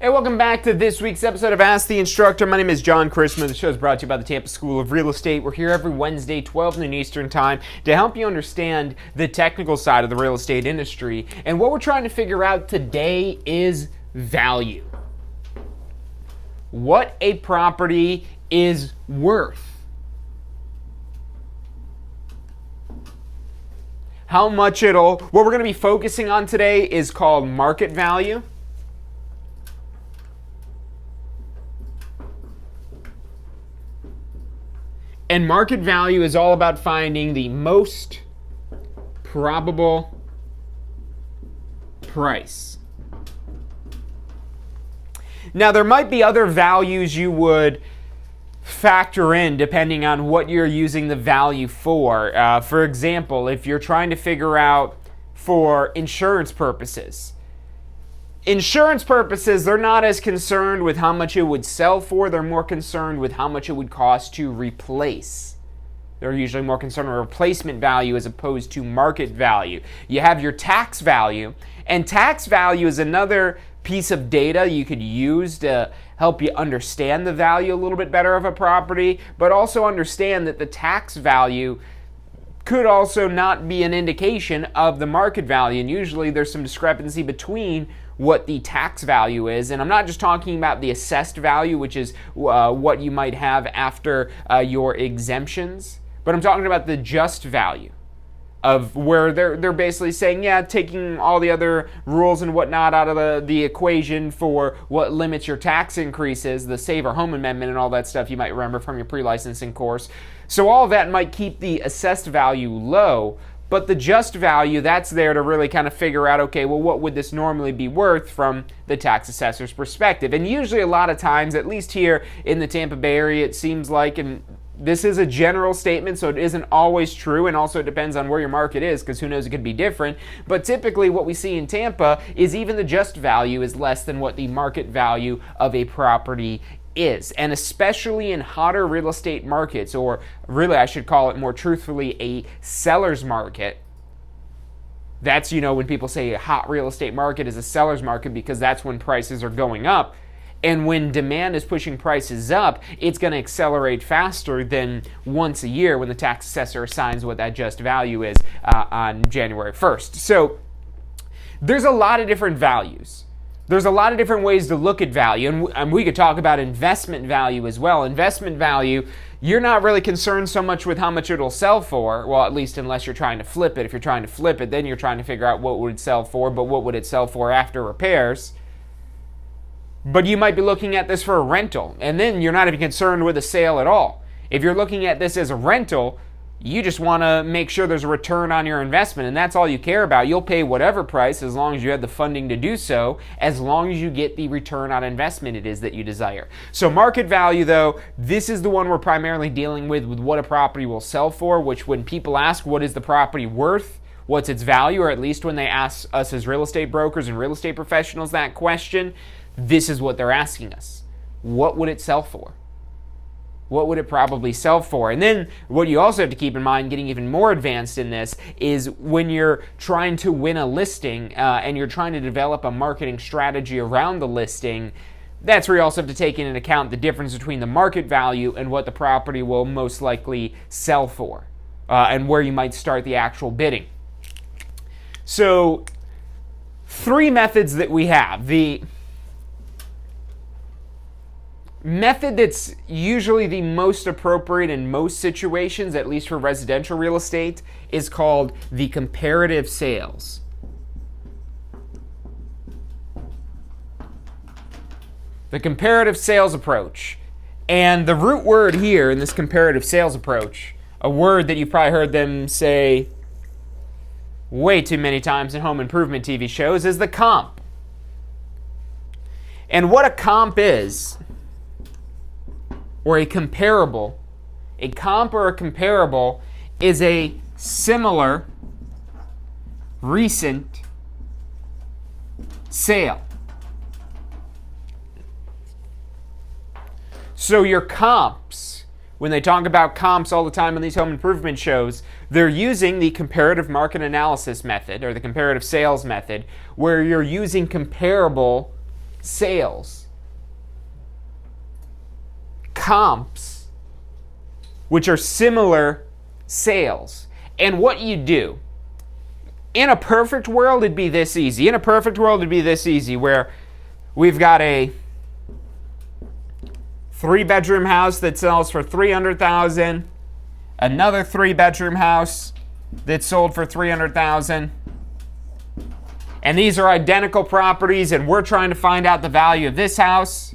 Hey, welcome back to this week's episode of Ask the Instructor. My name is John Christmas. The show is brought to you by the Tampa School of Real Estate. We're here every Wednesday, 12 noon Eastern Time, to help you understand the technical side of the real estate industry. And what we're trying to figure out today is value. What a property is worth. What we're going to be focusing on today is called market value. And market value is all about finding the most probable price. Now, there might be other values you would factor in depending on what you're using the value for. For example, if you're trying to figure out for insurance purposes. Insurance purposes, they're not as concerned with how much it would sell for. They're more concerned with how much it would cost to replace. They're usually more concerned with replacement value as opposed to market value. You have your tax value, and tax value is another piece of data you could use to help you understand the value a little bit better of a property, but also understand that the tax value could also not be an indication of the market value, and usually there's some discrepancy between what the tax value is. And I'm not just talking about the assessed value, which is what you might have after your exemptions, but I'm talking about the just value of where they're basically saying, yeah, taking all the other rules and whatnot out of the equation for what limits your tax increases, the Save Our Home Amendment and all that stuff you might remember from your pre-licensing course. So all of that might keep the assessed value low, but the just value, that's there to really kind of figure out, okay, well, what would this normally be worth from the tax assessor's perspective? And usually a lot of times, at least here in the Tampa Bay area, it seems like, and this is a general statement, so it isn't always true, and also it depends on where your market is, because who knows, it could be different. But typically what we see in Tampa is even the just value is less than what the market value of a property is. And especially in hotter real estate markets, or really I should call it more truthfully a seller's market. That's, when people say a hot real estate market is a seller's market, because that's when prices are going up. And when demand is pushing prices up, it's going to accelerate faster than once a year when the tax assessor assigns what that just value is on January 1st. So there's a lot of different values. There's a lot of different ways to look at value, and we could talk about investment value as well. Investment value, you're not really concerned so much with how much it'll sell for, well, at least unless you're trying to flip it. If you're trying to flip it, then you're trying to figure out what would it sell for, but what would it sell for after repairs? But you might be looking at this for a rental, and then you're not even concerned with a sale at all. If you're looking at this as a rental, you just want to make sure there's a return on your investment, and that's all you care about. You'll pay whatever price as long as you have the funding to do so, as long as you get the return on investment it is that you desire. So market value, though, this is the one we're primarily dealing with what a property will sell for, which when people ask what is the property worth, what's its value, or at least when they ask us as real estate brokers and real estate professionals that question, this is what they're asking us. What would it sell for? What would it probably sell for? And then what you also have to keep in mind, getting even more advanced in this, is when you're trying to win a listing and you're trying to develop a marketing strategy around the listing, that's where you also have to take into account the difference between the market value and what the property will most likely sell for, and where you might start the actual bidding. So, three methods that we have. The method that's usually the most appropriate in most situations, at least for residential real estate, is called the comparative sales. The comparative sales approach. And the root word here in this comparative sales approach, a word that you've probably heard them say way too many times in home improvement TV shows, is the comp. And what a comp is, or a comparable, a comp or a comparable is a similar recent sale. So your comps, when they talk about comps all the time on these home improvement shows, they're using the comparative market analysis method or the comparative sales method, where you're using comparable sales, comps, which are similar sales. And what you do, in a perfect world, it'd be this easy. In a perfect world, it'd be this easy, where we've got a 3-bedroom house that sells for $300,000, another 3-bedroom house that sold for $300,000, and these are identical properties, and we're trying to find out the value of this house.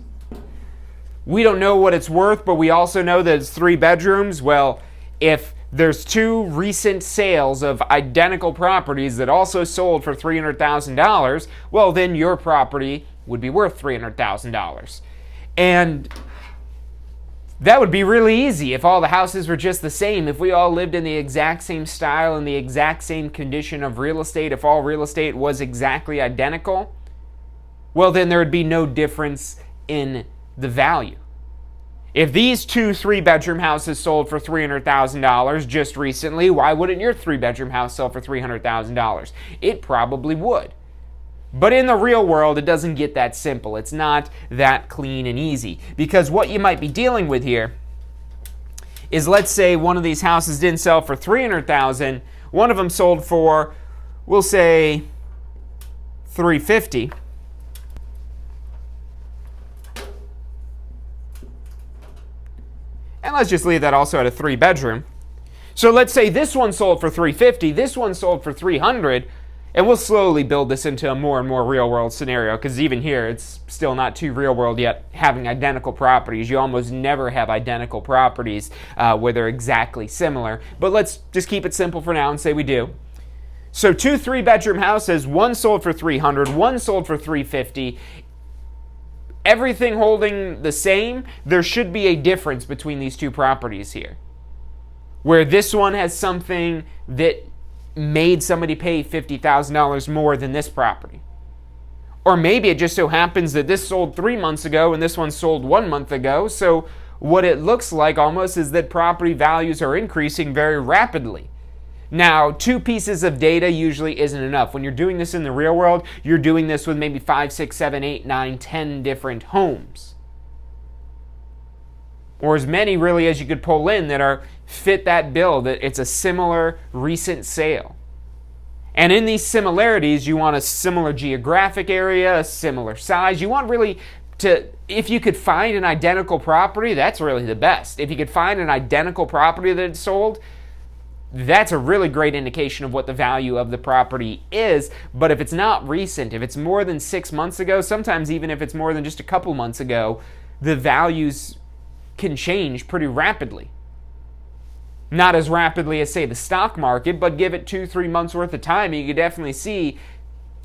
We don't know what it's worth, but we also know that it's 3 bedrooms. Well, if there's 2 recent sales of identical properties that also sold for $300,000, well, then your property would be worth $300,000. And that would be really easy if all the houses were just the same, if we all lived in the exact same style and the exact same condition of real estate, if all real estate was exactly identical, well, then there would be no difference in the value. If these 2 3-bedroom houses sold for $300,000 just recently, why wouldn't your 3-bedroom house sell for $300,000? It probably would. But in the real world, it doesn't get that simple. It's not that clean and easy. Because what you might be dealing with here is, let's say one of these houses didn't sell for $300,000. One of them sold for, we'll say, $350,000. And let's just leave that also at a 3-bedroom. So let's say this one sold for $350,000, this one sold for $300,000, and we'll slowly build this into a more and more real-world scenario, because even here, it's still not too real-world yet, having identical properties. You almost never have identical properties where they're exactly similar. But let's just keep it simple for now and say we do. So 2 3-bedroom houses, one sold for $300,000, one sold for $350,000. Everything holding the same, there should be a difference between these 2 properties here, where this one has something that made somebody pay $50,000 more than this property. Or maybe it just so happens that this sold 3 months ago and this one sold 1 month ago, so what it looks like almost is that property values are increasing very rapidly. Now, 2 pieces of data usually isn't enough. When you're doing this in the real world, you're doing this with maybe 5, 6, 7, 8, 9, 10 different homes. Or as many really as you could pull in that fit that bill, that it's a similar recent sale. And in these similarities, you want a similar geographic area, a similar size. You want really if you could find an identical property, that's really the best. If you could find an identical property that it's sold, that's a really great indication of what the value of the property is. But if it's not recent, if it's more than 6 months ago, sometimes even if it's more than just a couple months ago, the values can change pretty rapidly. Not as rapidly as, say, the stock market, but give it 2-3 months worth of time, and you can definitely see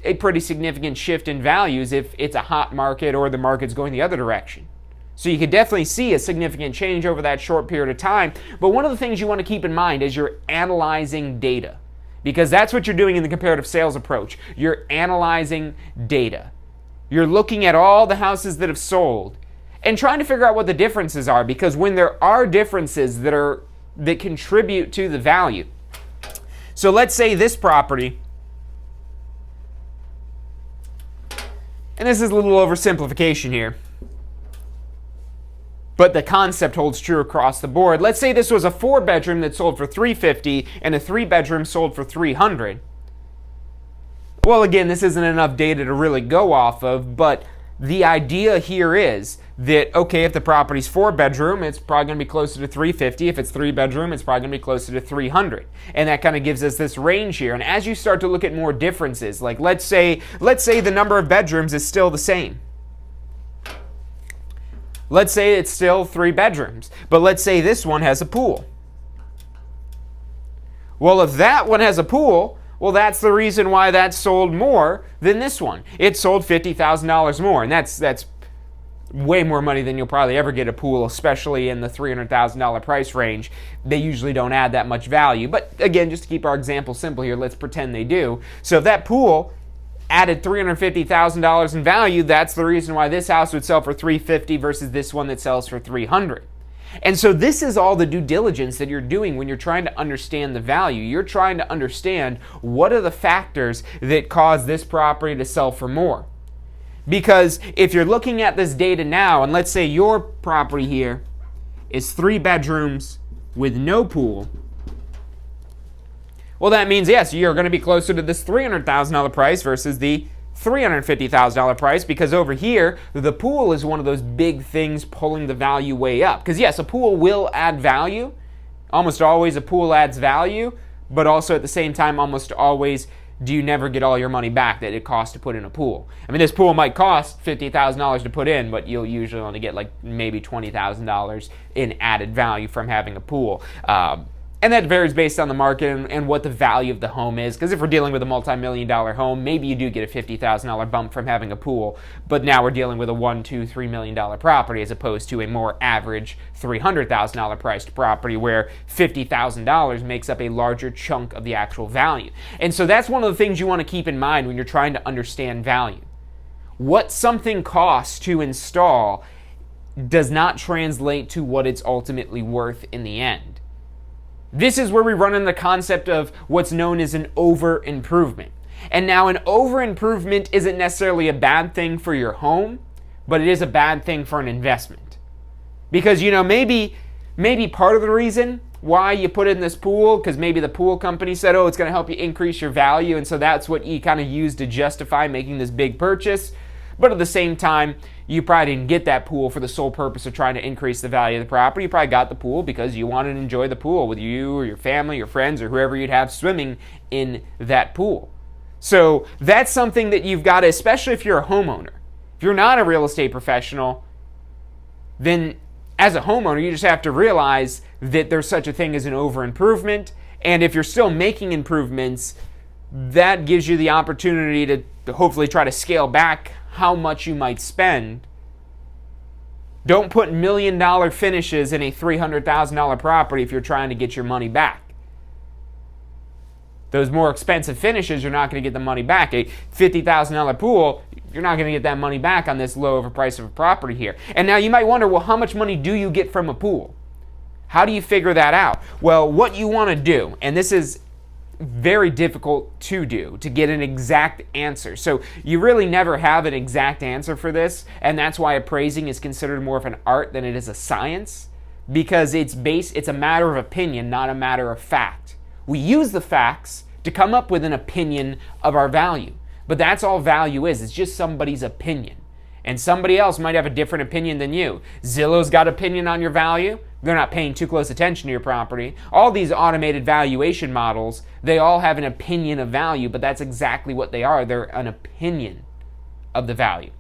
a pretty significant shift in values if it's a hot market or the market's going the other direction. So you could definitely see a significant change over that short period of time. But one of the things you want to keep in mind is you're analyzing data, because that's what you're doing in the comparative sales approach. You're analyzing data. You're looking at all the houses that have sold and trying to figure out what the differences are, because when there are differences that contribute to the value. So let's say this property, and this is a little oversimplification here, but the concept holds true across the board. Let's say this was a 4-bedroom that sold for $350,000 and a 3-bedroom sold for $300,000. Well, again, this isn't enough data to really go off of, but the idea here is that, okay, if the property's 4-bedroom, it's probably going to be closer to $350,000. If it's 3-bedroom, it's probably going to be closer to $300,000. And that kind of gives us this range here. And as you start to look at more differences, like let's say the number of bedrooms is still the same. Let's say it's still 3 bedrooms, but let's say this one has a pool. Well, if that one has a pool, well, that's the reason why that sold more than this one. It sold $50,000 more, and that's way more money than you'll probably ever get a pool, especially in the $300,000 price range. They usually don't add that much value. But again, just to keep our example simple here, let's pretend they do. So if that pool added $350,000 in value, that's the reason why this house would sell for $350,000 versus this one that sells for $300,000. And so this is all the due diligence that you're doing when you're trying to understand the value. You're trying to understand what are the factors that cause this property to sell for more. Because if you're looking at this data now, and let's say your property here is 3 bedrooms with no pool, well, that means, yes, you're going to be closer to this $300,000 price versus the $350,000 price, because over here, the pool is one of those big things pulling the value way up. Because, yes, a pool will add value. Almost always a pool adds value, but also at the same time, almost always do you never get all your money back that it costs to put in a pool. I mean, this pool might cost $50,000 to put in, but you'll usually only get like maybe $20,000 in added value from having a pool. And that varies based on the market and what the value of the home is. Because if we're dealing with a multi-million-dollar home, maybe you do get a $50,000 bump from having a pool. But now we're dealing with a $1, $2, $3 million property as opposed to a more average $300,000 priced property where $50,000 makes up a larger chunk of the actual value. And so that's one of the things you want to keep in mind when you're trying to understand value. What something costs to install does not translate to what it's ultimately worth in the end. This is where we run into the concept of what's known as an over-improvement. And now an over-improvement isn't necessarily a bad thing for your home, but it is a bad thing for an investment. Because, maybe part of the reason why you put in this pool, because maybe the pool company said, oh, it's going to help you increase your value, and so that's what you kind of use to justify making this big purchase. But at the same time, you probably didn't get that pool for the sole purpose of trying to increase the value of the property. You probably got the pool because you wanted to enjoy the pool with you or your family, your friends, or whoever you'd have swimming in that pool. So that's something that you've got to, especially if you're a homeowner. If you're not a real estate professional, then as a homeowner, you just have to realize that there's such a thing as an over-improvement. And if you're still making improvements, that gives you the opportunity to hopefully try to scale back how much you might spend. Don't put $1 million finishes in a $300,000 property if you're trying to get your money back. Those more expensive finishes, you're not going to get the money back. A $50,000 pool, you're not going to get that money back on this low of a price of a property here. And now you might wonder, well, how much money do you get from a pool? How do you figure that out? Well, what you want to do, and this is very difficult to do, to get an exact answer. So you really never have an exact answer for this, and that's why appraising is considered more of an art than it is a science, because it's a matter of opinion, not a matter of fact. We use the facts to come up with an opinion of our value, but that's all value is. It's just somebody's opinion. And somebody else might have a different opinion than you. Zillow's got opinion on your value. They're not paying too close attention to your property. All these automated valuation models, they all have an opinion of value, but that's exactly what they are. They're an opinion of the value.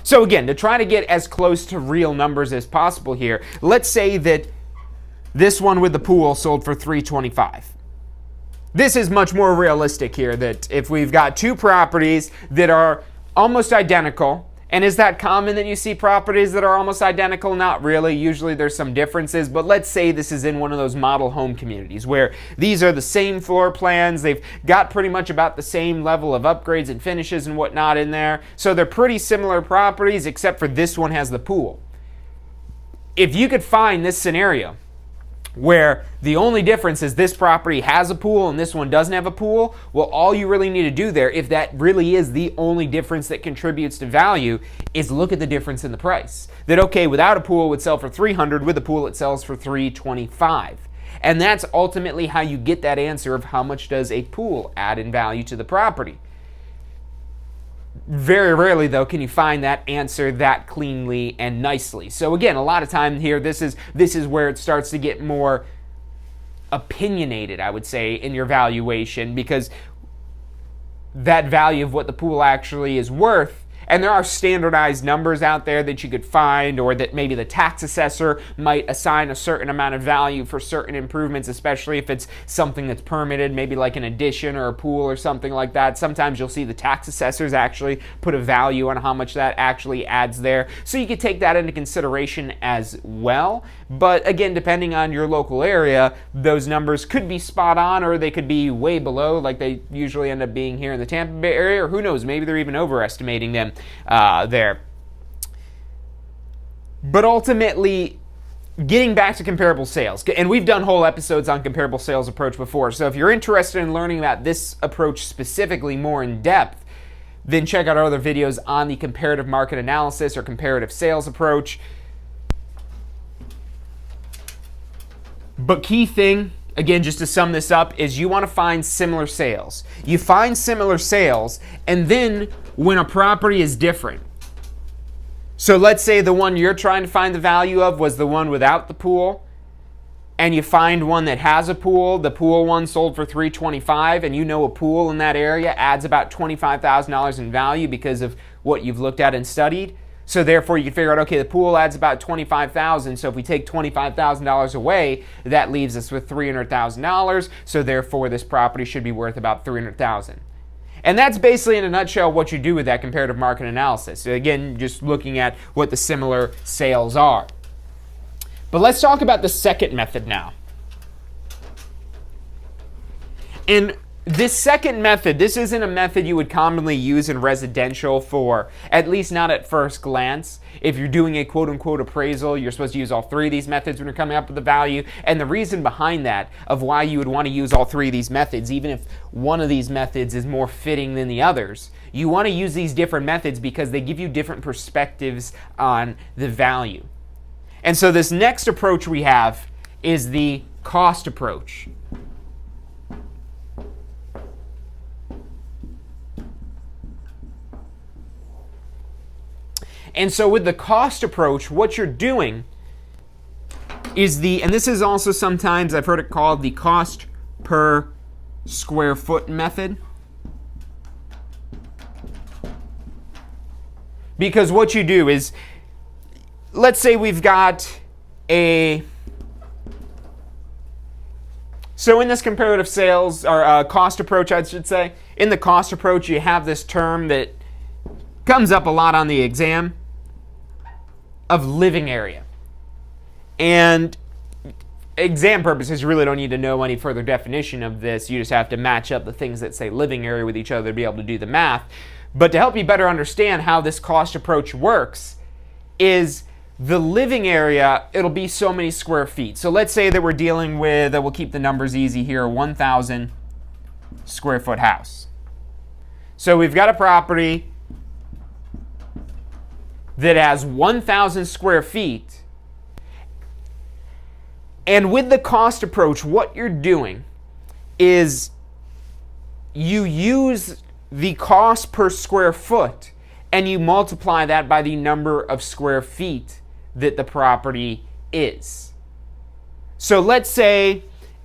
So again, to try to get as close to real numbers as possible here, let's say that this one with the pool sold for $325,000. This is much more realistic here, that if we've got two properties that are almost identical. And is that common that you see properties that are almost identical? Not really. Usually there's some differences, but let's say this is in one of those model home communities where these are the same floor plans. They've got pretty much about the same level of upgrades and finishes and whatnot in there. So they're pretty similar properties, except for this one has the pool. If you could find this scenario where the only difference is this property has a pool and this one doesn't have a pool, well, all you really need to do there, if that really is the only difference that contributes to value, is look at the difference in the price. That, okay, without a pool it would sell for $300,000, with a pool it sells for $325,000. And that's ultimately how you get that answer of how much does a pool add in value to the property. Very rarely, though, can you find that answer that cleanly and nicely. So again, a lot of time here, this is where it starts to get more opinionated, I would say, in your valuation, because that value of what the pool actually is worth, and there are standardized numbers out there that you could find, or that maybe the tax assessor might assign a certain amount of value for certain improvements, especially if it's something that's permitted, maybe like an addition or a pool or something like that. Sometimes you'll see the tax assessors actually put a value on how much that actually adds there. So you could take that into consideration as well. But again, depending on your local area, those numbers could be spot on, or they could be way below, like they usually end up being here in the Tampa Bay area, or who knows, maybe they're even overestimating them there. But ultimately, getting back to comparable sales, and we've done whole episodes on comparable sales approach before, so if you're interested in learning about this approach specifically more in depth, then check out our other videos on the comparative market analysis or comparative sales approach. But key thing, again, just to sum this up, is you want to find similar sales. You find similar sales, and then when a property is different. So let's say the one you're trying to find the value of was the one without the pool, and you find one that has a pool. The pool one sold for $325,000, and you know a pool in that area adds about $25,000 in value because of what you've looked at and studied. So therefore, you can figure out, okay, the pool adds about $25,000. So if we take $25,000 away, that leaves us with $300,000. So therefore, this property should be worth about $300,000. And that's basically, in a nutshell, what you do with that comparative market analysis. So again, just looking at what the similar sales are. But let's talk about the second method now. And this second method, this isn't a method you would commonly use in residential for, at least not at first glance. If you're doing a quote-unquote appraisal, you're supposed to use all three of these methods when you're coming up with the value. And the reason behind that, of why you would want to use all three of these methods, even if one of these methods is more fitting than the others, you want to use these different methods because they give you different perspectives on the value. And so this next approach we have is the cost approach. And so with the cost approach, what you're doing is and this is also sometimes, I've heard it called the cost per square foot method. Because what you do is, let's say we've got so in this comparative sales, or cost approach, I should say, in the cost approach, you have this term that comes up a lot on the exam of living area. And exam purposes, you really don't need to know any further definition of this. You just have to match up the things that say living area with each other to be able to do the math. But to help you better understand how this cost approach works is the living area, it'll be so many square feet. So let's say that we're dealing with, we'll keep the numbers easy here, 1,000 square foot house. So we've got a property that has 1,000 square feet. And with the cost approach, what you're doing is you use the cost per square foot and you multiply that by the number of square feet that the property is. So let's say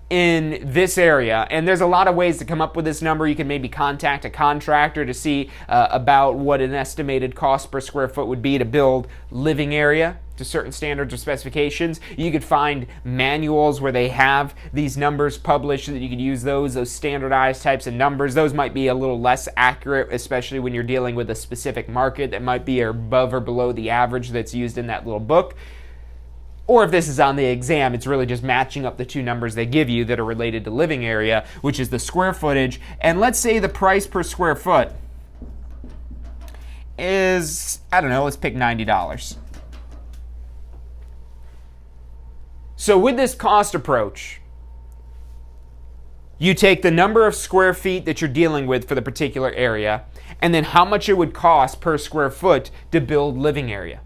in this area, and there's a lot of ways to come up with this number. You can maybe contact a contractor to see about what an estimated cost per square foot would be to build living area to certain standards or specifications. You could find manuals where they have these numbers published so that you could use those standardized types of numbers. Those might be a little less accurate, especially when you're dealing with a specific market that might be above or below the average that's used in that little book. Or if this is on the exam, it's really just matching up the two numbers they give you that are related to living area, which is the square footage. And let's say the price per square foot is, I don't know, let's pick $90. So with this cost approach, you take the number of square feet that you're dealing with for the particular area, and then how much it would cost per square foot to build living area.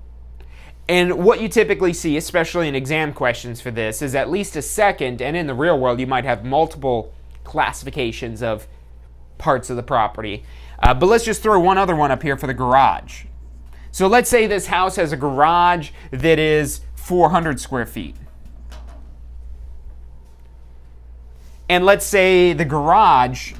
And what you typically see, especially in exam questions for this, is at least a second, and in the real world you might have multiple classifications of parts of the property. But let's just throw one other one up here for the garage. So let's say this house has a garage that is 400 square feet. And let's say the garage,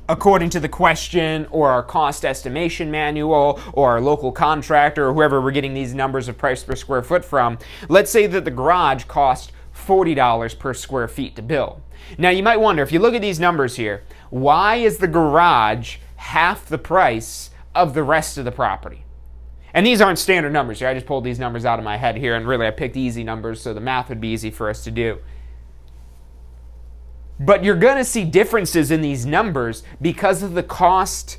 according to the question or our cost estimation manual or our local contractor or whoever we're getting these numbers of price per square foot from, let's say that the garage cost $40 per square feet to build. Now you might wonder, if you look at these numbers here, why is the garage half the price of the rest of the property? And these aren't standard numbers here. I just pulled these numbers out of my head here, and really I picked easy numbers so the math would be easy for us to do. But you're going to see differences in these numbers because of the cost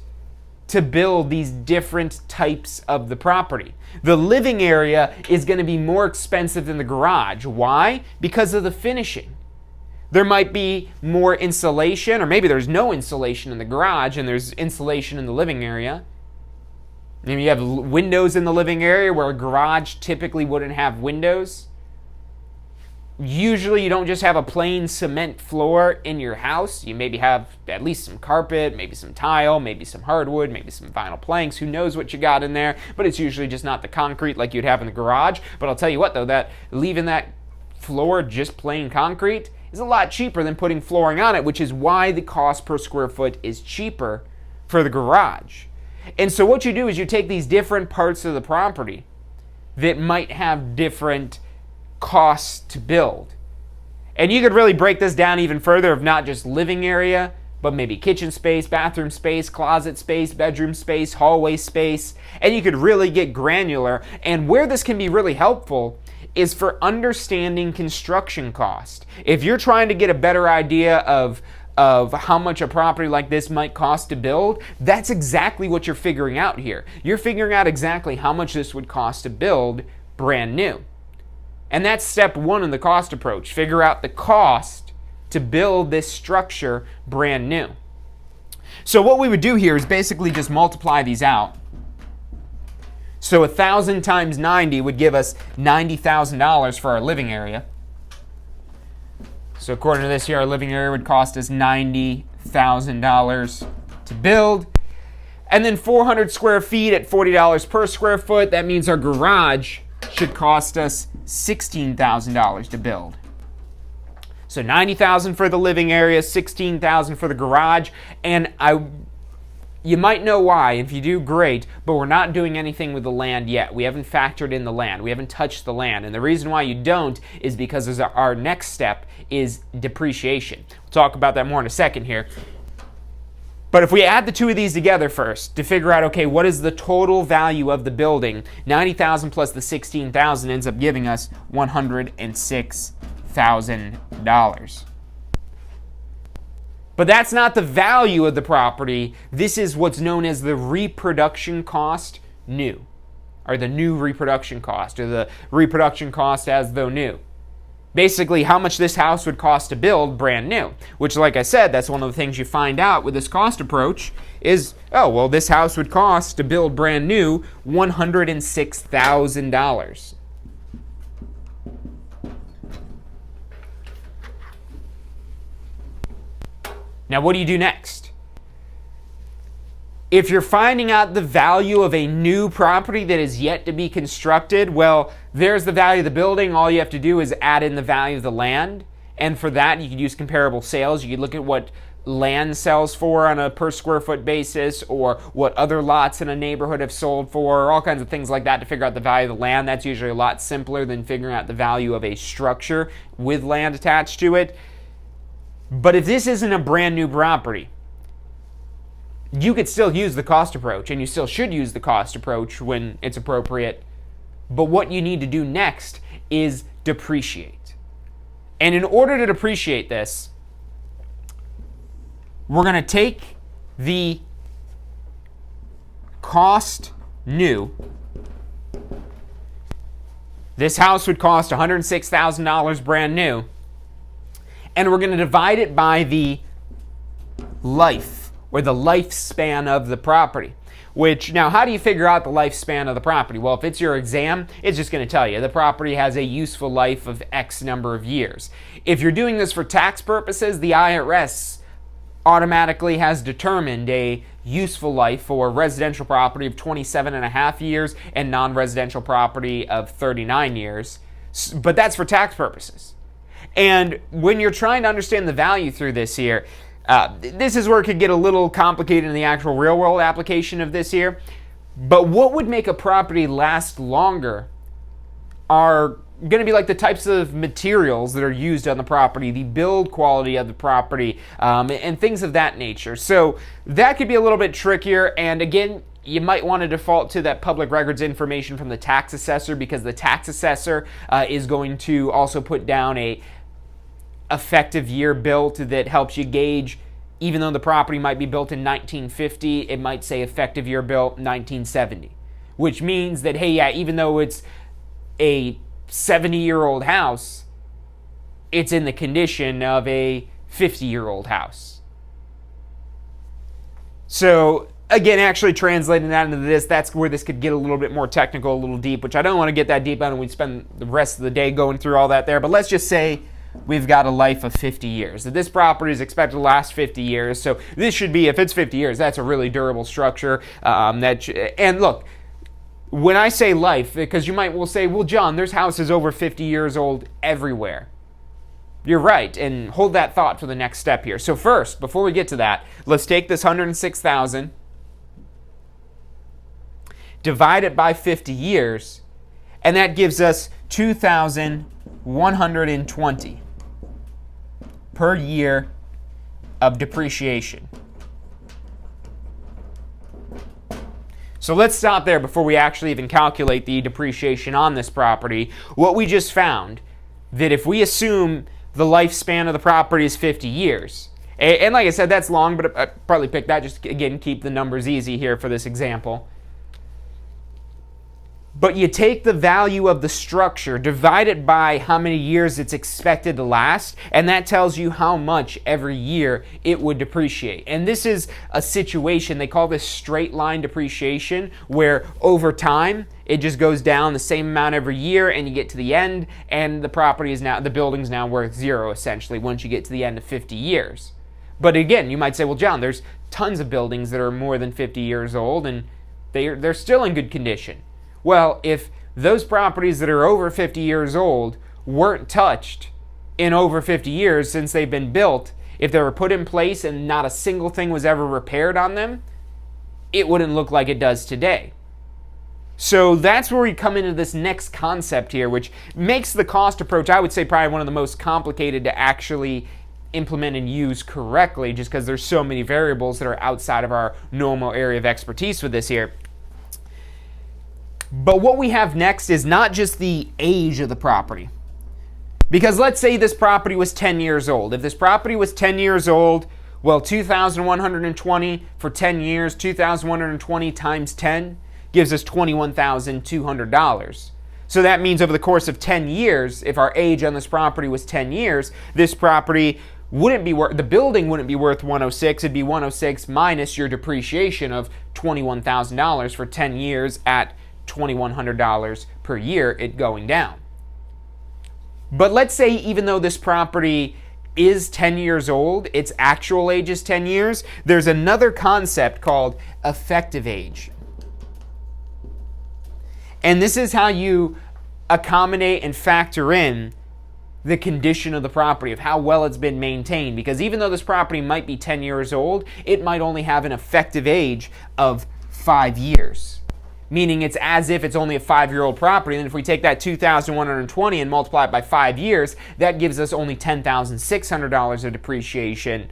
to build these different types of the property. The living area is going to be more expensive than the garage. Why? Because of the finishing. There might be more insulation, or maybe there's no insulation in the garage and there's insulation in the living area. Maybe you have windows in the living area where a garage typically wouldn't have windows. Usually you don't just have a plain cement floor in your house. You maybe have at least some carpet, maybe some tile, maybe some hardwood, maybe some vinyl planks. Who knows what you got in there, but it's usually just not the concrete like you'd have in the garage. But I'll tell you what though, that leaving that floor just plain concrete is a lot cheaper than putting flooring on it, which is why the cost per square foot is cheaper for the garage. And so what you do is you take these different parts of the property that might have different costs to build. And you could really break this down even further of not just living area, but maybe kitchen space, bathroom space, closet space, bedroom space, hallway space, and you could really get granular. And where this can be really helpful is for understanding construction cost. If you're trying to get a better idea of how much a property like this might cost to build, that's exactly what you're figuring out here. You're figuring out exactly how much this would cost to build brand new. And that's step one in the cost approach. Figure out the cost to build this structure brand new. So what we would do here is basically just multiply these out. So 1,000 times 90 would give us $90,000 for our living area. So according to this here, our living area would cost us $90,000 to build. And then 400 square feet at $40 per square foot, that means our garage should cost us $16,000 to build. So $90,000 for the living area, $16,000 for the garage, and you might know why. If you do, great, but we're not doing anything with the land yet. We haven't factored in the land. We haven't touched the land, and the reason why you don't is because our next step is depreciation. We'll talk about that more in a second here. But if we add the two of these together first to figure out, okay, what is the total value of the building, $90,000 plus the $16,000 ends up giving us $106,000. But that's not the value of the property. This is what's known as the reproduction cost new, or the new reproduction cost, or the reproduction cost as though new. Basically, how much this house would cost to build brand new, which, like I said, that's one of the things you find out with this cost approach is, oh, well, this house would cost to build brand new $106,000. Now, what do you do next? If you're finding out the value of a new property that is yet to be constructed, well, there's the value of the building. All you have to do is add in the value of the land. And for that, you could use comparable sales. You could look at what land sells for on a per square foot basis, or what other lots in a neighborhood have sold for, or all kinds of things like that to figure out the value of the land. That's usually a lot simpler than figuring out the value of a structure with land attached to it. But if this isn't a brand new property, you could still use the cost approach, and you still should use the cost approach when it's appropriate. But what you need to do next is depreciate. And in order to depreciate this, we're going to take the cost new. This house would cost $106,000 brand new. And we're going to divide it by the life, or the lifespan of the property. Which, now, how do you figure out the lifespan of the property? Well, if it's your exam, it's just going to tell you the property has a useful life of X number of years. If you're doing this for tax purposes, the IRS automatically has determined a useful life for residential property of 27 and a half years and non-residential property of 39 years. But that's for tax purposes. And when you're trying to understand the value through this here, this is where it could get a little complicated in the actual real-world application of this here. But what would make a property last longer are going to be like the types of materials that are used on the property, the build quality of the property, and things of that nature. So that could be a little bit trickier. And again, you might want to default to that public records information from the tax assessor, because the tax assessor is going to also put down a effective year built that helps you gauge. Even though the property might be built in 1950, it might say effective year built 1970, which means that, hey, yeah, even though it's a 70-year-old house, it's in the condition of a 50-year-old house. So again, actually translating that into this, that's where this could get a little bit more technical, a little deep, which I don't want to get that deep on, and we'd spend the rest of the day going through all that there. But let's just say we've got a life of 50 years. That this property is expected to last 50 years. So this should be, if it's 50 years, that's a really durable structure. And look, when I say life, because you might well say, well, John, there's houses over 50 years old everywhere. You're right, and hold that thought for the next step here. So first, before we get to that, let's take this 106,000, divide it by 50 years, and that gives us 2,120 per year of depreciation. So let's stop there before we actually even calculate the depreciation on this property. What we just found, that if we assume the lifespan of the property is 50 years, and like I said, that's long, but I probably picked that just, again, keep the numbers easy here for this example. But you take the value of the structure, divide it by how many years it's expected to last, and that tells you how much every year it would depreciate. And this is a situation, they call this straight line depreciation, where over time it just goes down the same amount every year, and you get to the end, and the building's now worth zero, essentially, once you get to the end of 50 years. But again, you might say, well, John, there's tons of buildings that are more than 50 years old, and they're still in good condition. Well, if those properties that are over 50 years old weren't touched in over 50 years since they've been built, if they were put in place and not a single thing was ever repaired on them, it wouldn't look like it does today. So that's where we come into this next concept here, which makes the cost approach, I would say, probably one of the most complicated to actually implement and use correctly, just because there's so many variables that are outside of our normal area of expertise with this here. But what we have next is not just the age of the property. Because let's say this property was 10 years old. If this property was 10 years old, well, 2,120 for 10 years, 2,120 times 10 gives us $21,200. So that means over the course of 10 years, if our age on this property was 10 years, this property wouldn't be worth, the building wouldn't be worth 106, it'd be 106 minus your depreciation of $21,000 for 10 years at $2,100 per year, it going down. But let's say even though this property is 10 years old, its actual age is 10 years, there's another concept called effective age. And this is how you accommodate and factor in the condition of the property, of how well it's been maintained. Because even though this property might be 10 years old, it might only have an effective age of 5 years. Meaning it's as if it's only a 5-year-old property, and if we take that 2,120 and multiply it by 5 years, that gives us only $10,600 of depreciation.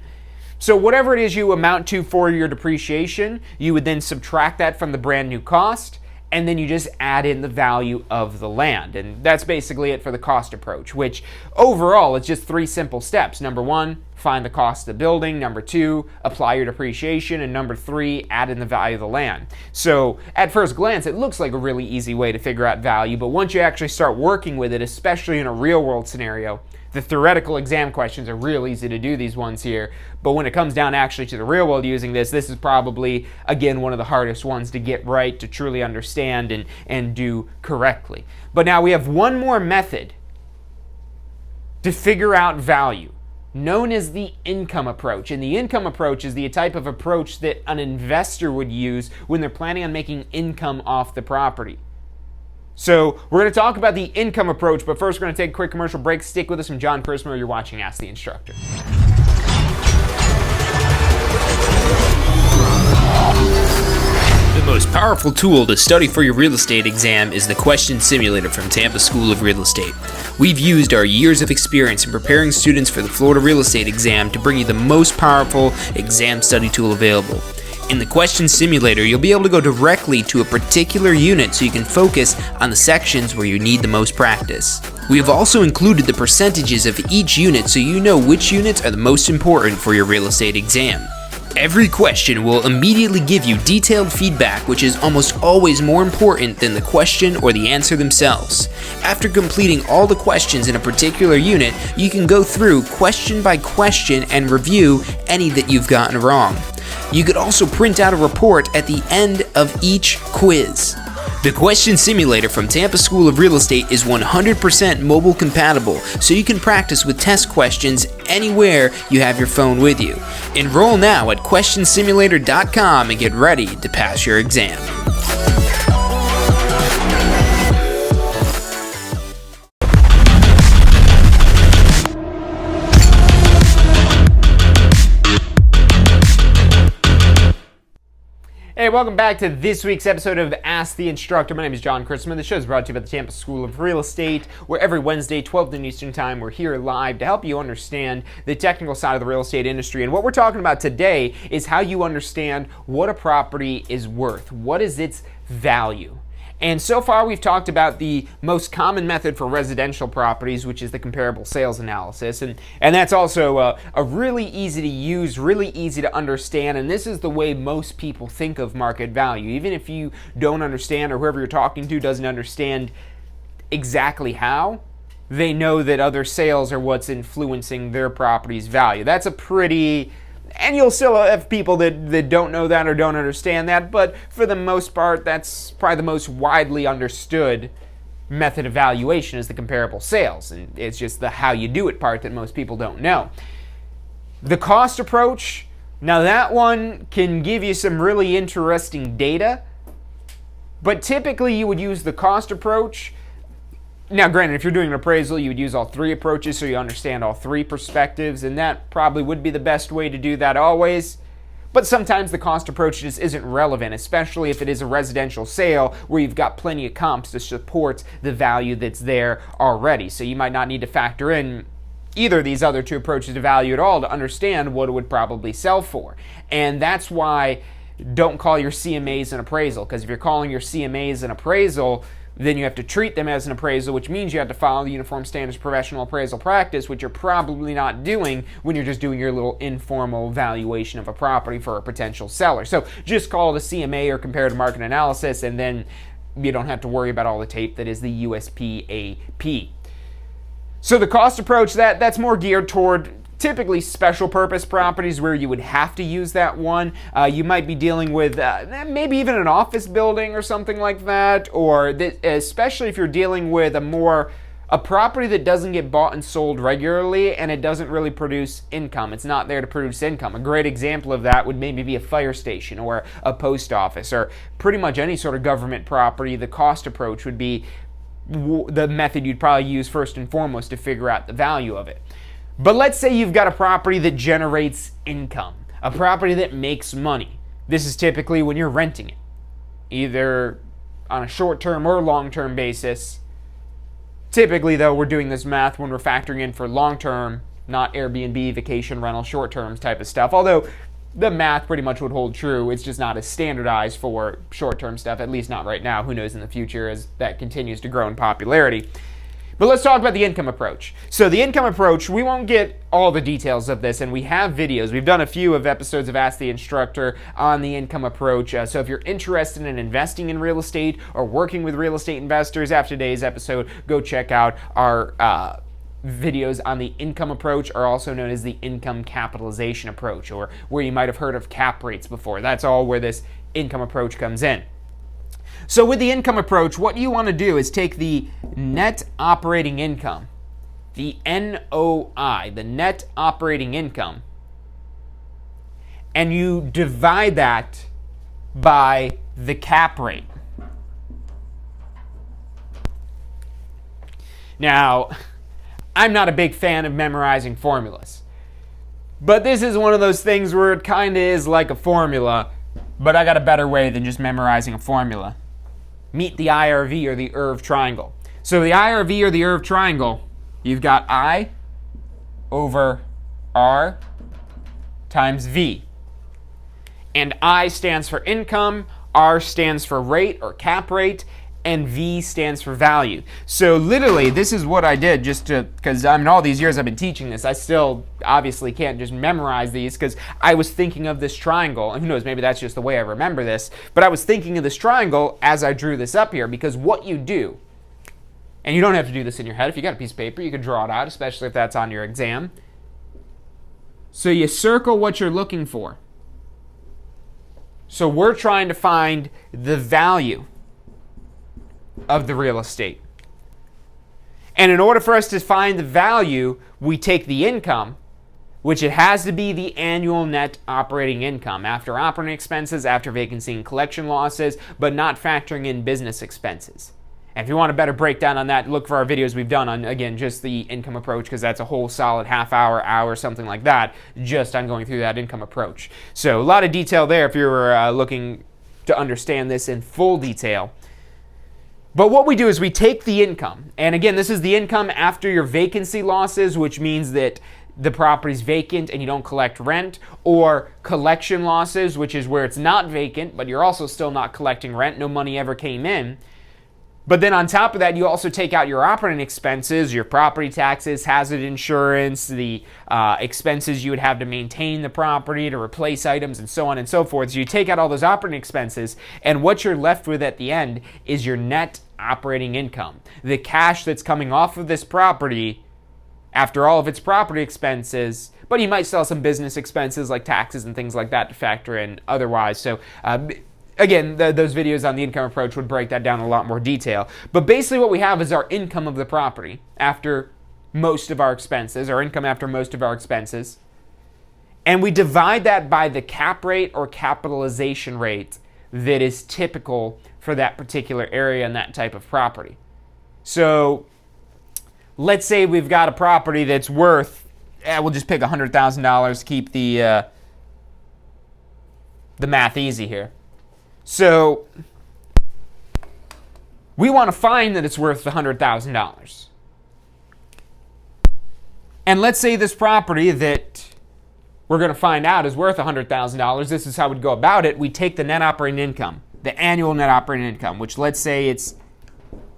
So whatever it is you amount to for your depreciation, you would then subtract that from the brand new cost, and then you just add in the value of the land. And that's basically it for the cost approach, which overall it's just 3 simple steps. Number 1, find the cost of the building. Number 2, apply your depreciation. And number 3, add in the value of the land. So at first glance, it looks like a really easy way to figure out value, but once you actually start working with it, especially in a real world scenario, the theoretical exam questions are real easy to do, these ones here, but when it comes down actually to the real world using this is probably, again, one of the hardest ones to get right, to truly understand and do correctly. But now we have one more method to figure out value, known as the income approach. And the income approach is the type of approach that an investor would use when they're planning on making income off the property. So we're going to talk about the income approach, but first we're going to take a quick commercial break. Stick with us. I'm John Persmer. You're watching Ask the Instructor. The most powerful tool to study for your real estate exam is the Question Simulator from Tampa School of Real Estate. We've used our years of experience in preparing students for the Florida real estate exam to bring you the most powerful exam study tool available. In the Question Simulator, you'll be able to go directly to a particular unit so you can focus on the sections where you need the most practice. We have also included the percentages of each unit so you know which units are the most important for your real estate exam. Every question will immediately give you detailed feedback, which is almost always more important than the question or the answer themselves. After completing all the questions in a particular unit, you can go through question by question and review any that you've gotten wrong. You could also print out a report at the end of each quiz. The Question Simulator from Tampa School of Real Estate is 100% mobile compatible, so you can practice with test questions anywhere you have your phone with you. Enroll now at questionsimulator.com and get ready to pass your exam. Hey, welcome back to this week's episode of Ask the Instructor. My name is John Christman. The show is brought to you by the Tampa School of Real Estate, where every Wednesday, 12 noon Eastern Time, we're here live to help you understand the technical side of the real estate industry. And what we're talking about today is how you understand what a property is worth. What is its value? And so far, we've talked about the most common method for residential properties, which is the comparable sales analysis. And that's also a really easy to use, really easy to understand. And this is the way most people think of market value. Even if you don't understand, or whoever you're talking to doesn't understand exactly how, they know that other sales are what's influencing their property's value. That's a pretty... And you'll still have people that don't know that or don't understand that, but for the most part, that's probably the most widely understood method of valuation is the comparable sales. And it's just the how you do it part that most people don't know. The cost approach, now that one can give you some really interesting data, but typically you would use the cost approach. Now, granted, if you're doing an appraisal, you would use all three approaches so you understand all three perspectives, and that probably would be the best way to do that always. But sometimes the cost approach just isn't relevant, especially if it is a residential sale where you've got plenty of comps to support the value that's there already. So you might not need to factor in either of these other two approaches to value at all to understand what it would probably sell for. And that's why don't call your CMAs an appraisal, because if you're calling your CMAs an appraisal, then you have to treat them as an appraisal, which means you have to follow the Uniform Standards Professional Appraisal Practice, which you're probably not doing when you're just doing your little informal valuation of a property for a potential seller. So just call it a CMA or comparative market analysis, and then you don't have to worry about all the tape that is the USPAP. So the cost approach, that's more geared toward typically special purpose properties where you would have to use that one. You might be dealing with maybe even an office building or something like that, or especially if you're dealing with a property that doesn't get bought and sold regularly and it doesn't really produce income. It's not there to produce income. A great example of that would maybe be a fire station or a post office or pretty much any sort of government property. The cost approach would be the method you'd probably use first and foremost to figure out the value of it. But let's say you've got a property that generates income, a property that makes money. This is typically when you're renting it, either on a short-term or long-term basis. Typically, though, we're doing this math when we're factoring in for long-term, not Airbnb, vacation rental, short-term type of stuff. Although the math pretty much would hold true. It's just not as standardized for short-term stuff, at least not right now. Who knows in the future as that continues to grow in popularity. But let's talk about the income approach. So the income approach, we won't get all the details of this, and we have videos. We've done a few of episodes of Ask the Instructor on the income approach. So if you're interested in investing in real estate or working with real estate investors after today's episode, go check out our videos on the income approach, are also known as the income capitalization approach, or where you might have heard of cap rates before. That's all where this income approach comes in. So with the income approach, what you want to do is take the net operating income, the NOI, the net operating income, and you divide that by the cap rate. Now, I'm not a big fan of memorizing formulas, but this is one of those things where it kind of is like a formula, but I got a better way than just memorizing a formula. Meet the IRV or the Irv Triangle. So the IRV or the Irv Triangle, you've got I over R times V. And I stands for income, R stands for rate or cap rate, and V stands for value. So literally, this is what I did because all these years I've been teaching this, I still obviously can't just memorize these because I was thinking of this triangle, and who knows, maybe that's just the way I remember this, but I was thinking of this triangle as I drew this up here, because what you do, and you don't have to do this in your head, if you got a piece of paper, you can draw it out, especially if that's on your exam. So you circle what you're looking for. So we're trying to find the value of the real estate. And in order for us to find the value, we take the income, which it has to be the annual net operating income after operating expenses, after vacancy and collection losses, but not factoring in business expenses. And if you want a better breakdown on that, look for our videos we've done on, again, just the income approach, because that's a whole solid half hour, something like that, just on going through that income approach. So a lot of detail there if you're looking to understand this in full detail. But what we do is we take the income, and again, this is the income after your vacancy losses, which means that the property's vacant and you don't collect rent, or collection losses, which is where it's not vacant, but you're also still not collecting rent, no money ever came in. But then on top of that, you also take out your operating expenses, your property taxes, hazard insurance, the expenses you would have to maintain the property, to replace items, and so on and so forth. So you take out all those operating expenses, and what you're left with at the end is your net operating income. The cash that's coming off of this property after all of its property expenses, but you might still have some business expenses like taxes and things like that to factor in otherwise. So again, those videos on the income approach would break that down in a lot more detail. But basically what we have is our income of the property after most of our expenses, our income after most of our expenses. And we divide that by the cap rate or capitalization rate that is typical for that particular area and that type of property. So let's say we've got a property that's worth, we'll just pick $100,000 to keep the math easy here. So we want to find that it's worth the $100,000. And let's say this property that we're going to find out is worth $100,000. This is how we'd go about it. We take the net operating income, the annual net operating income, which let's say it's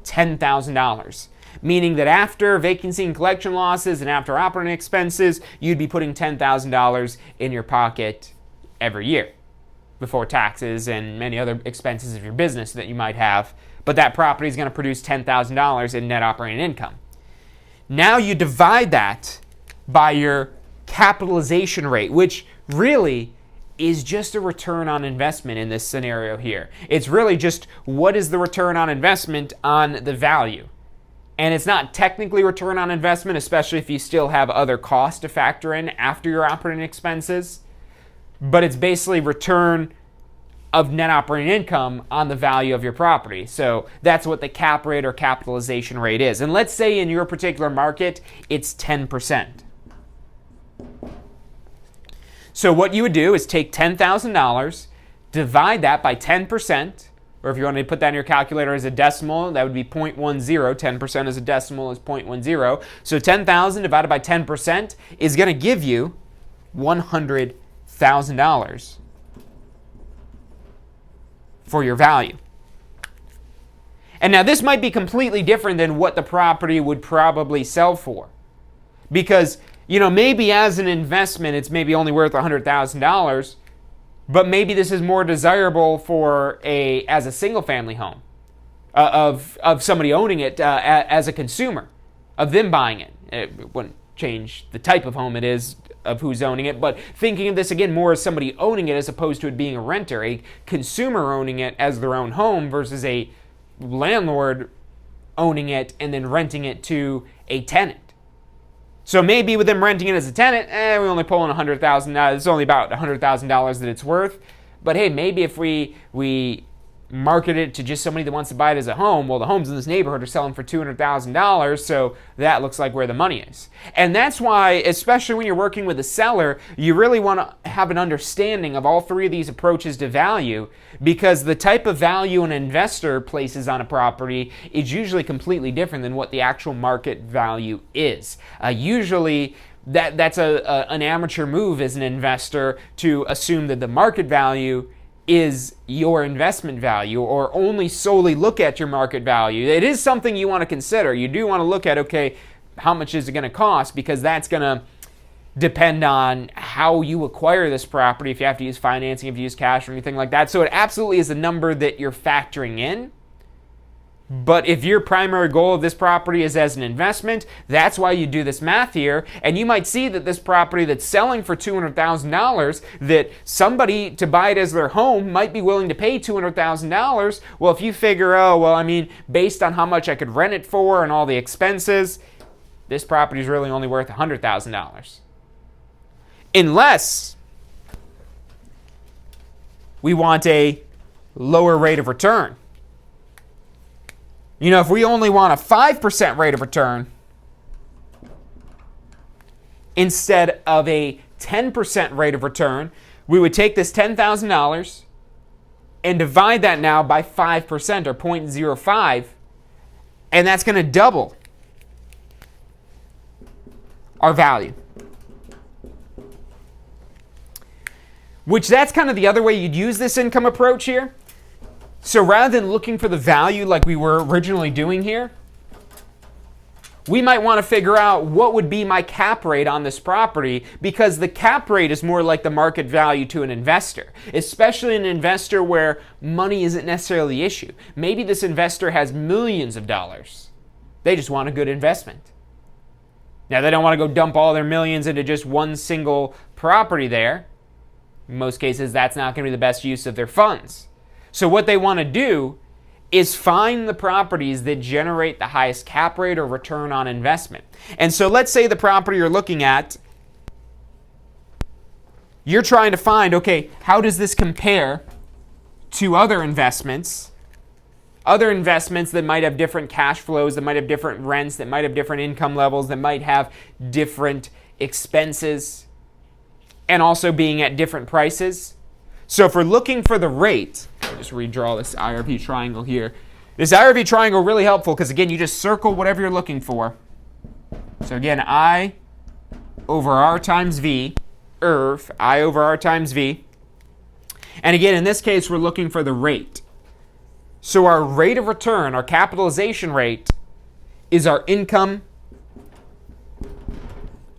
$10,000. Meaning that after vacancy and collection losses and after operating expenses, you'd be putting $10,000 in your pocket every year, before taxes and many other expenses of your business that you might have. But that property is going to produce $10,000 in net operating income. Now you divide that by your capitalization rate, which really is just a return on investment in this scenario here. It's really just what is the return on investment on the value. And it's not technically return on investment, especially if you still have other costs to factor in after your operating expenses. But it's basically return of net operating income on the value of your property. So that's what the cap rate or capitalization rate is. And let's say in your particular market, it's 10%. So what you would do is take $10,000, divide that by 10%, or if you want to put that in your calculator as a decimal, that would be 0.10. 10% as a decimal is 0.10. So 10,000 divided by 10% is going to give you $100,000 for your value. And now this might be completely different than what the property would probably sell for. Because, maybe as an investment, it's maybe only worth $100,000, but maybe this is more desirable as a single family home, of somebody owning it as a consumer, of them buying it. It wouldn't change the type of home it is, of who's owning it, but thinking of this again more as somebody owning it as opposed to it being a renter, a consumer owning it as their own home versus a landlord owning it and then renting it to a tenant. So maybe with them renting it as a tenant, we're only pulling $100,000. It's only about $100,000 that it's worth. But hey, maybe if we market it to just somebody that wants to buy it as a home, well, the homes in this neighborhood are selling for $200,000, so that looks like where the money is. And that's why, especially when you're working with a seller, you really want to have an understanding of all three of these approaches to value, because the type of value an investor places on a property is usually completely different than what the actual market value is. Usually, that's an amateur move as an investor to assume that the market value is your investment value, or only solely look at your market value. It is something you want to consider. You do want to look at, okay, how much is it going to cost? Because that's going to depend on how you acquire this property, if you have to use financing, if you use cash or anything like that. So it absolutely is a number that you're factoring in. But if your primary goal of this property is as an investment, that's why you do this math here. And you might see that this property that's selling for $200,000, that somebody to buy it as their home might be willing to pay $200,000. Well, if you figure, based on how much I could rent it for and all the expenses, this property is really only worth $100,000. Unless we want a lower rate of return. If we only want a 5% rate of return instead of a 10% rate of return, we would take this $10,000 and divide that now by 5% or 0.05, and that's going to double our value. Which that's kind of the other way you'd use this income approach here. So rather than looking for the value like we were originally doing here, we might want to figure out what would be my cap rate on this property, because the cap rate is more like the market value to an investor, especially an investor where money isn't necessarily the issue. Maybe this investor has millions of dollars. They just want a good investment. Now, they don't want to go dump all their millions into just one single property there. In most cases, that's not going to be the best use of their funds. So what they want to do is find the properties that generate the highest cap rate or return on investment. And so let's say the property you're looking at, you're trying to find, okay, how does this compare to other investments that might have different cash flows, that might have different rents, that might have different income levels, that might have different expenses, and also being at different prices. So if we're looking for the rate, I'll just redraw this IRV triangle here. This IRV triangle really helpful because, again, you just circle whatever you're looking for. So again, I over R times V, IRV, I over R times V. And again, in this case, we're looking for the rate. So our rate of return, our capitalization rate, is our income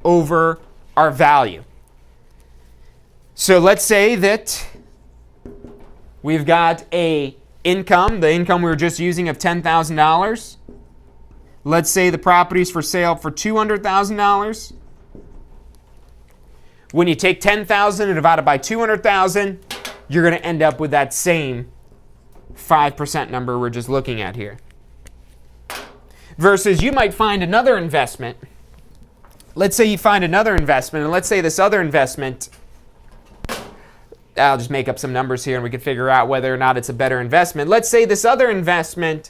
over our value. So let's say that we've got the income we were just using of $10,000. Let's say the property's for sale for $200,000. When you take $10,000 and divide it by $200,000, you're going to end up with that same 5% number we're just looking at here. Versus you might find another investment. Let's say you find another investment, and let's say this other investment, I'll just make up some numbers here and we can figure out whether or not it's a better investment. Let's say this other investment,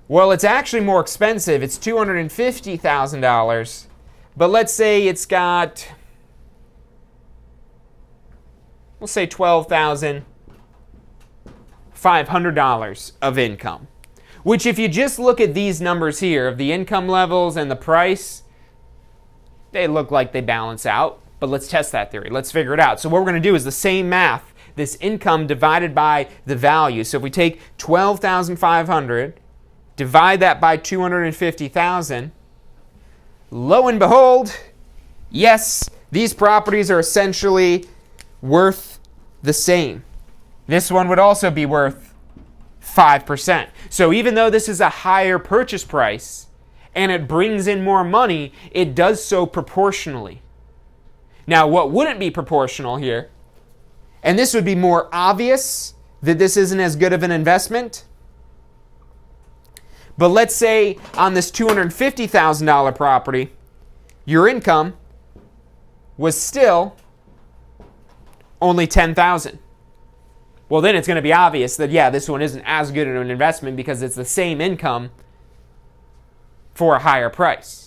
well, it's actually more expensive. It's $250,000. But let's say it's got, we'll say $12,500 of income. Which, if you just look at these numbers here of the income levels and the price, they look like they balance out. But let's test that theory. Let's figure it out. So what we're going to do is the same math, this income divided by the value. So if we take $12,500, divide that by $250,000, lo and behold, yes, these properties are essentially worth the same. This one would also be worth 5%. So even though this is a higher purchase price and it brings in more money, it does so proportionally. Now, what wouldn't be proportional here, and this would be more obvious that this isn't as good of an investment, but let's say on this $250,000 property, your income was still only $10,000. Well, then it's going to be obvious that, yeah, this one isn't as good of an investment because it's the same income for a higher price.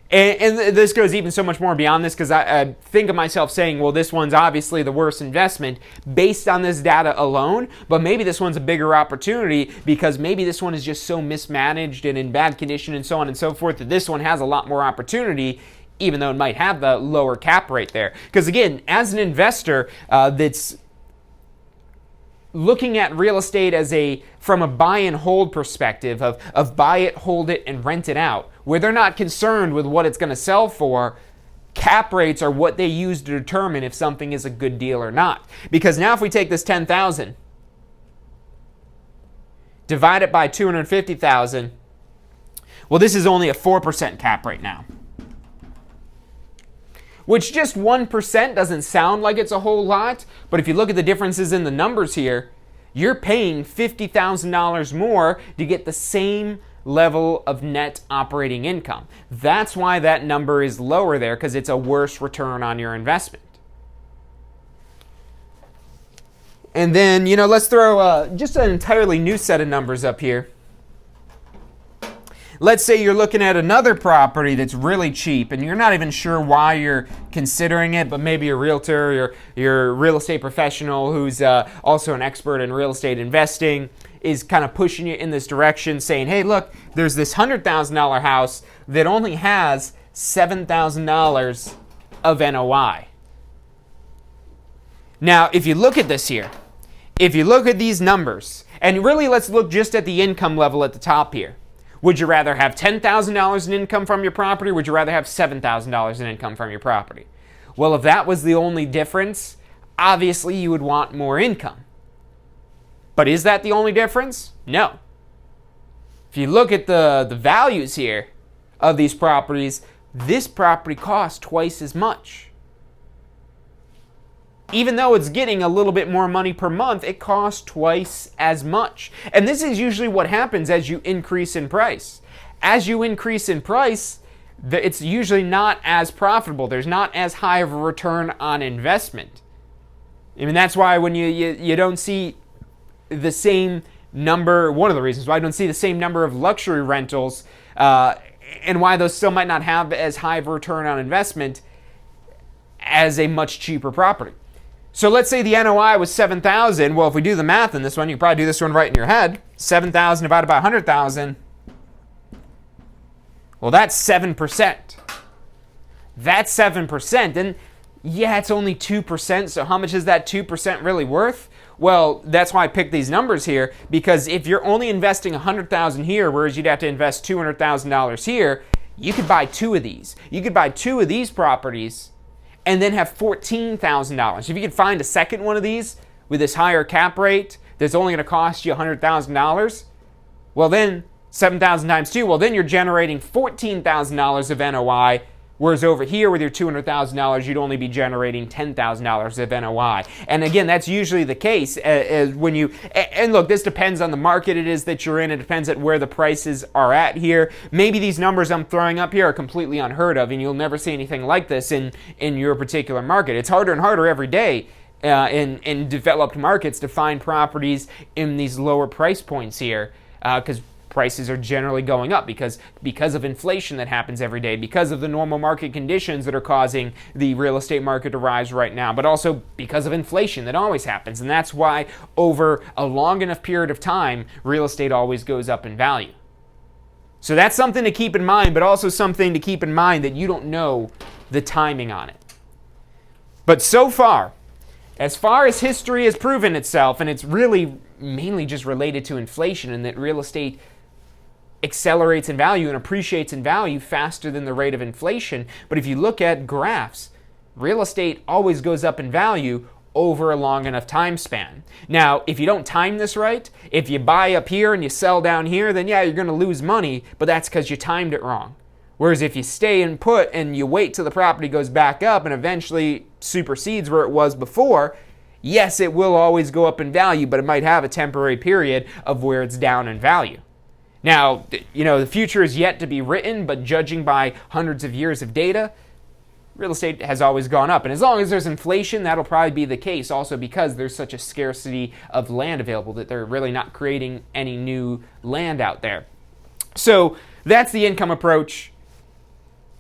And this goes even so much more beyond this, because I think of myself saying, well, this one's obviously the worst investment based on this data alone, but maybe this one's a bigger opportunity because maybe this one is just so mismanaged and in bad condition and so on and so forth that this one has a lot more opportunity, even though it might have the lower cap rate there. Because again, as an investor that's looking at real estate from a buy and hold perspective of buy it, hold it, and rent it out, where they're not concerned with what it's going to sell for. Cap rates are what they use to determine if something is a good deal or not. Because now if we take this $10,000, divide it by $250,000, well, this is only a 4% cap rate now. Which just 1% doesn't sound like it's a whole lot, but if you look at the differences in the numbers here, you're paying $50,000 more to get the same level of net operating income. That's why that number is lower there, because it's a worse return on your investment. And then, let's throw just an entirely new set of numbers up here. Let's say you're looking at another property that's really cheap and you're not even sure why you're considering it, but maybe a realtor or your real estate professional who's also an expert in real estate investing is kind of pushing you in this direction, saying, hey, look, there's this $100,000 house that only has $7,000 of NOI. Now, if you look at this here, if you look at these numbers, and really let's look just at the income level at the top here. Would you rather have $10,000 in income from your property, or would you rather have $7,000 in income from your property? Well, if that was the only difference, obviously you would want more income. But is that the only difference? No. If you look at the values here of these properties, this property costs twice as much. Even though it's getting a little bit more money per month, it costs twice as much. And this is usually what happens as you increase in price. As you increase in price, it's usually not as profitable. There's not as high of a return on investment. I mean, that's why when you don't see the same number, one of the reasons why I don't see the same number of luxury rentals, and why those still might not have as high of a return on investment as a much cheaper property. So let's say the NOI was $7,000. Well, if we do the math in this one, you can probably do this one right in your head. 7,000 divided by 100,000. Well, that's 7%. That's 7%. And yeah, it's only 2%. So how much is that 2% really worth? Well, that's why I picked these numbers here, because if you're only investing $100,000 here, whereas you'd have to invest $200,000 here, you could buy two of these. You could buy two of these properties and then have $14,000. If you could find a second one of these with this higher cap rate that's only going to cost you $100,000, well then 7,000 times 2, well then you're generating $14,000 of NOI, whereas over here with your $200,000, you'd only be generating $10,000 of NOI. And again, that's usually the case when you, and look, this depends on the market it is that you're in. It depends on where the prices are at here. Maybe these numbers I'm throwing up here are completely unheard of, and you'll never see anything like this in your particular market. It's harder and harder every day in developed markets to find properties in these lower price points here, because prices are generally going up because of inflation that happens every day, because of the normal market conditions that are causing the real estate market to rise right now, but also because of inflation that always happens. And that's why over a long enough period of time, real estate always goes up in value. So that's something to keep in mind, but also something to keep in mind that you don't know the timing on it. But so far as history has proven itself, and it's really mainly just related to inflation, and that real estate accelerates in value and appreciates in value faster than the rate of inflation. But if you look at graphs, real estate always goes up in value over a long enough time span. Now, if you don't time this right, if you buy up here and you sell down here, then yeah, you're going to lose money, but that's because you timed it wrong. Whereas if you stay and put and you wait till the property goes back up and eventually supersedes where it was before, yes, it will always go up in value, but it might have a temporary period of where it's down in value. Now, the future is yet to be written, but judging by hundreds of years of data, real estate has always gone up. And as long as there's inflation, that'll probably be the case, also because there's such a scarcity of land available that they're really not creating any new land out there. So that's the income approach.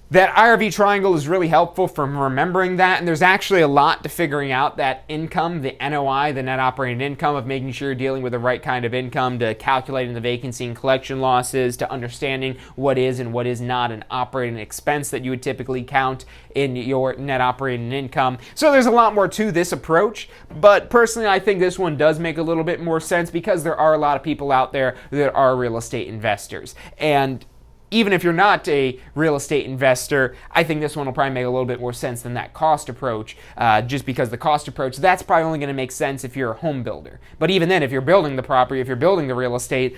that IRV triangle is really helpful from remembering that, and there's actually a lot to figuring out that income, the NOI, the net operating income, of making sure you're dealing with the right kind of income, to calculating the vacancy and collection losses, to understanding what is and what is not an operating expense that you would typically count in your net operating income. So there's a lot more to this approach, but personally I think this one does make a little bit more sense because there are a lot of people out there that are real estate investors. And even if you're not a real estate investor, I think this one will probably make a little bit more sense than that cost approach, just because the cost approach, that's probably only going to make sense if you're a home builder. But even then, if you're building the property, if you're building the real estate,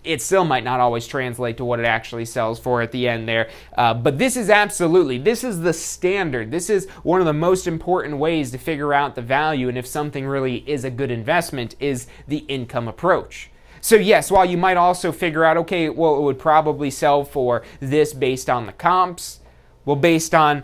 it still might not always translate to what it actually sells for at the end there. But this is the standard. This is one of the most important ways to figure out the value and if something really is a good investment, is the income approach. So yes, while you might also figure out, okay, well, it would probably sell for this based on the comps, well, based on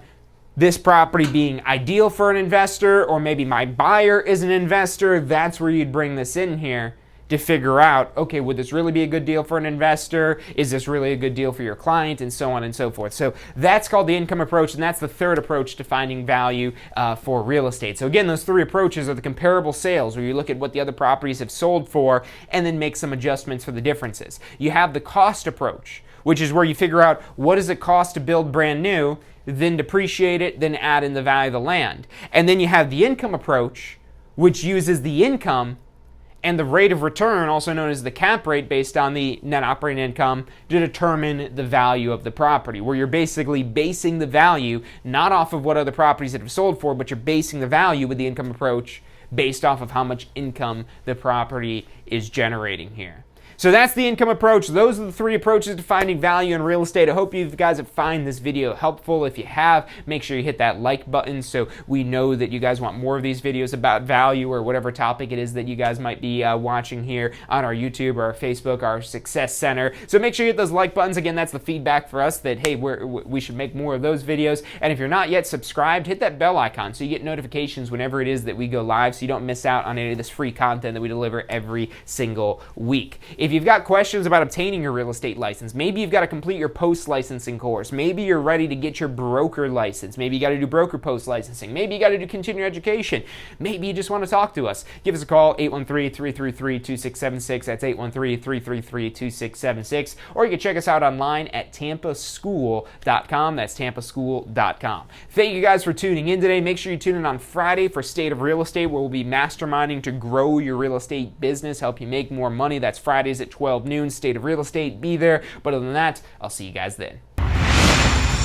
this property being ideal for an investor, or maybe my buyer is an investor, that's where you'd bring this in here to figure out, okay, would this really be a good deal for an investor? Is this really a good deal for your client? And so on and so forth. So that's called the income approach, and that's the third approach to finding value for real estate. So again, those three approaches are the comparable sales, where you look at what the other properties have sold for and then make some adjustments for the differences. You have the cost approach, which is where you figure out what does it cost to build brand new, then depreciate it, then add in the value of the land. And then you have the income approach, which uses the income and the rate of return, also known as the cap rate, based on the net operating income, to determine the value of the property, where you're basically basing the value not off of what other properties that have sold for, but you're basing the value with the income approach based off of how much income the property is generating here. So that's the income approach. Those are the three approaches to finding value in real estate. I hope you guys have found this video helpful. If you have, make sure you hit that like button so we know that you guys want more of these videos about value or whatever topic it is that you guys might be watching here on our YouTube or our Facebook, our Success Center. So make sure you hit those like buttons. Again, that's the feedback for us that, hey, we should make more of those videos. And if you're not yet subscribed, hit that bell icon so you get notifications whenever it is that we go live, so you don't miss out on any of this free content that we deliver every single week. If you've got questions about obtaining your real estate license, maybe you've got to complete your post-licensing course, maybe you're ready to get your broker license, maybe you got to do broker post-licensing, maybe you got to do continuing education, maybe you just want to talk to us, give us a call, 813-333-2676, that's 813-333-2676, or you can check us out online at tampaschool.com, that's tampaschool.com. Thank you guys for tuning in today. Make sure you tune in on Friday for State of Real Estate, where we'll be masterminding to grow your real estate business, help you make more money. That's Fridays at 12 noon, State of Real Estate. Be there. But other than that, I'll see you guys then.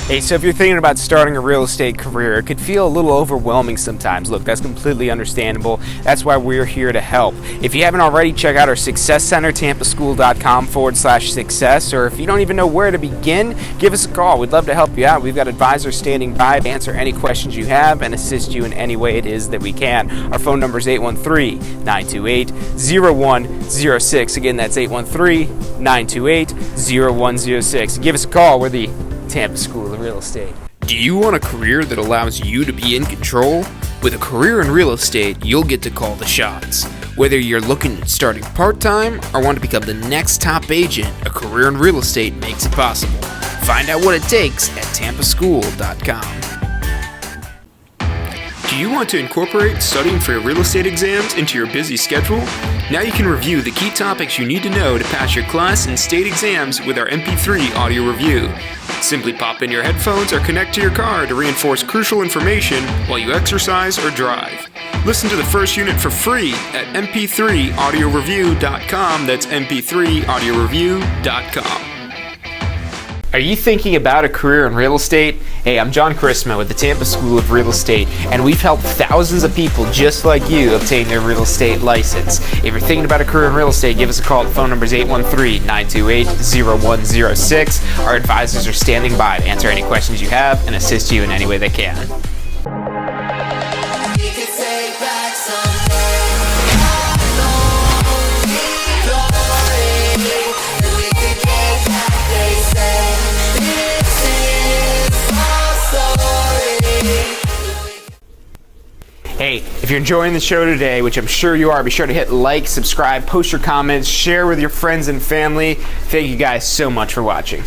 Hey, so if you're thinking about starting a real estate career, it could feel a little overwhelming sometimes. Look, that's completely understandable. That's why we're here to help. If you haven't already, check out our Success Center, tampaschool.com/success, or if you don't even know where to begin, give us a call. We'd love to help you out. We've got advisors standing by to answer any questions you have and assist you in any way it is that we can. Our phone number is 813-928-0106. Again, that's 813-928-0106. Give us a call. We're the Tampa School of Real Estate. Do you want a career that allows you to be in control? With a career in real estate, you'll get to call the shots. Whether you're looking at starting part-time or want to become the next top agent, a career in real estate makes it possible. Find out what it takes at tampaschool.com. Do you want to incorporate studying for your real estate exams into your busy schedule? Now you can review the key topics you need to know to pass your class and state exams with our MP3 audio review. Simply pop in your headphones or connect to your car to reinforce crucial information while you exercise or drive. Listen to the first unit for free at mp3audioreview.com. That's mp3audioreview.com. Are you thinking about a career in real estate? Hey, I'm John Chrisma with the Tampa School of Real Estate, and we've helped thousands of people just like you obtain their real estate license. If you're thinking about a career in real estate, give us a call. The phone number is 813-928-0106. Our advisors are standing by to answer any questions you have and assist you in any way they can. Hey, if you're enjoying the show today, which I'm sure you are, be sure to hit like, subscribe, post your comments, share with your friends and family. Thank you guys so much for watching.